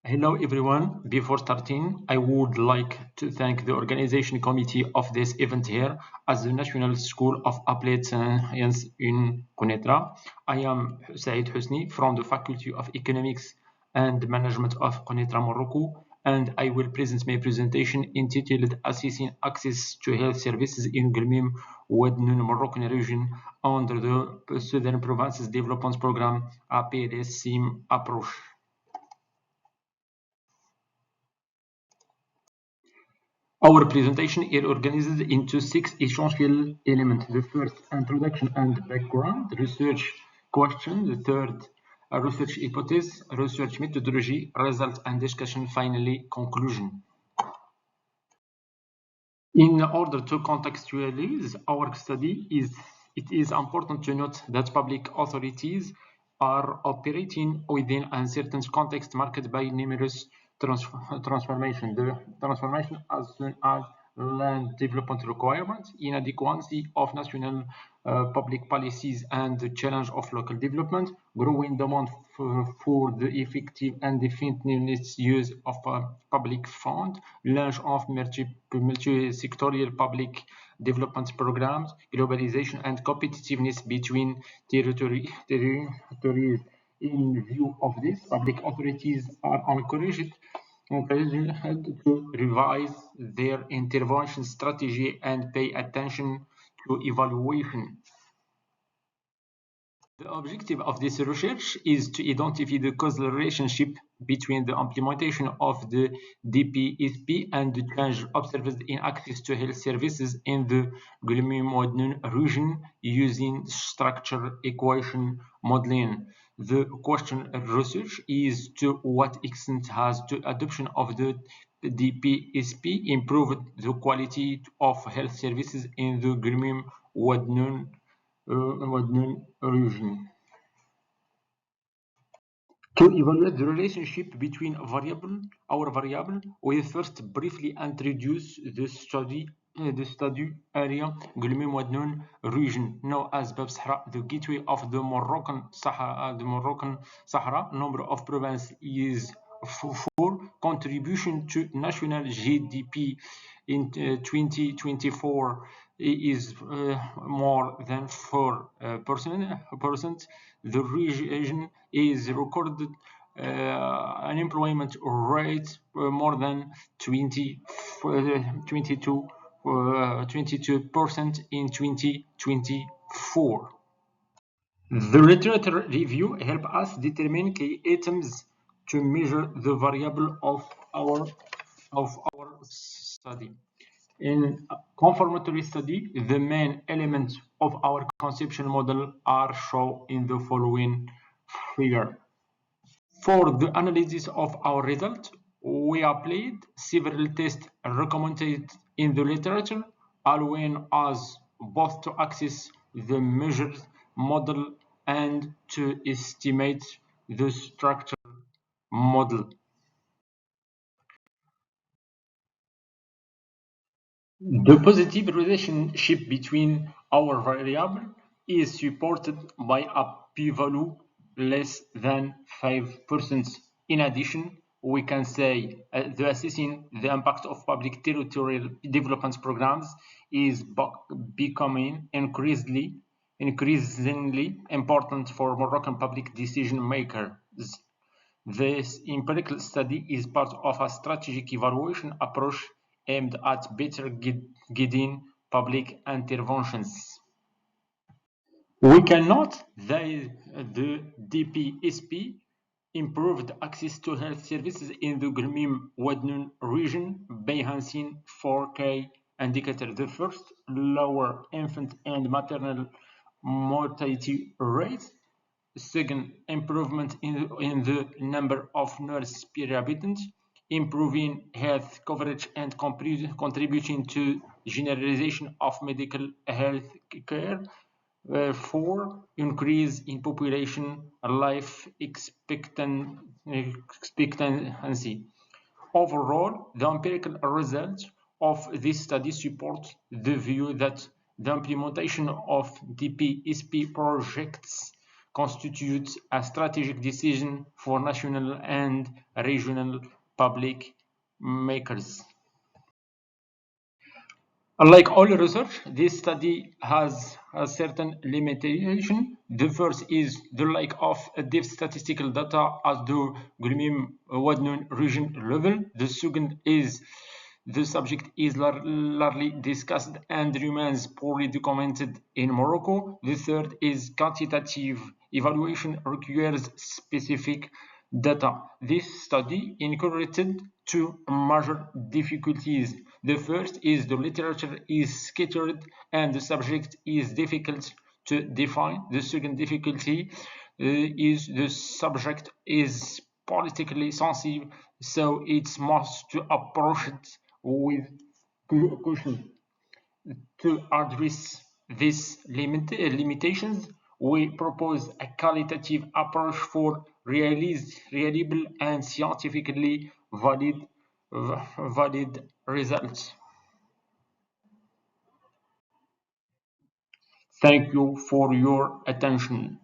Hello everyone. Before starting, I would like to thank the organization committee of this event here at the National School of Applied Science in Quneitra. I am Said Husni from the Faculty of Economics and Management of Quneitra, Morocco, and I will present my presentation entitled Assessing Access to Health Services in Gulmim Wadnoun Moroccan region under the Southern Provinces Development Programme APDS-SIM approach. Our presentation is organized into 6 essential elements. The first, introduction and background, research question. The third, a research hypothesis, research methodology, result and discussion, finally, conclusion. In order to contextualize our study, it is important to note that public authorities are operating within a certain context marked by numerous transformations. The transformation as soon as land development requirements, inadequacy of national public policies, and the challenge of local development, growing demand for the effective and effectiveness use of public funds, launch of multi-sectorial public development programs, globalization and competitiveness between territories. In view of this, public authorities are encouraged to revise their intervention strategy and pay attention to evaluation. The objective of this research is to identify the causal relationship between the implementation of the DPSP and the change observed in access to health services in the Gulmi-Modnoun region using structure equation modeling. The question research is to what extent has the adoption of the DPSP improved the quality of health services in the Gulmi-Modnoun region. To evaluate the relationship between our variable, we first briefly introduce the study area Gulmi-Modnoun region, known as Bab Sahara, the gateway of the Moroccan Sahara. Number of provinces is 4. Contribution to national GDP in 2024 is more than 4%. The region is recorded unemployment rate more than 22% in 2024. The literature review help us determine key items to measure the variable of our study. In confirmatory study, the main elements of our conception model are shown in the following figure. For the analysis of our result, we applied several tests recommended in the literature, allowing us both to access the measured model and to estimate the structure model. The positive relationship between our variable is supported by a p-value less than 5%. In addition, we can say the assessing the impact of public territorial development programs is becoming increasingly important for Moroccan public decision makers. This empirical study is part of a strategic evaluation approach aimed at better guiding public interventions. We can note that the DPSP improved access to health services in the Gulmim-Wadnoun region by enhancing 4 key indicators. The first, lower infant and maternal mortality rates. Second, improvement in the number of nurses per habitant, improving health coverage and contributing to generalization of medical health care. 4. Increase in population life expectancy. Overall, the empirical results of this study support the view that the implementation of DPSP projects constitutes a strategic decision for national and regional public makers. Unlike all research, this study has a certain limitation. The first is the lack of depth statistical data at the Gulmim-Wadnoun region level. The second is the subject is largely discussed and remains poorly documented in Morocco. The third is quantitative evaluation requires specific data. This study encountered two major difficulties. The first is the literature is scattered and the subject is difficult to define. The second difficulty is the subject is politically sensitive, so it's must to approach it with caution. To address these limitations, we propose a qualitative approach for reliable and scientifically valid results. Thank you for your attention.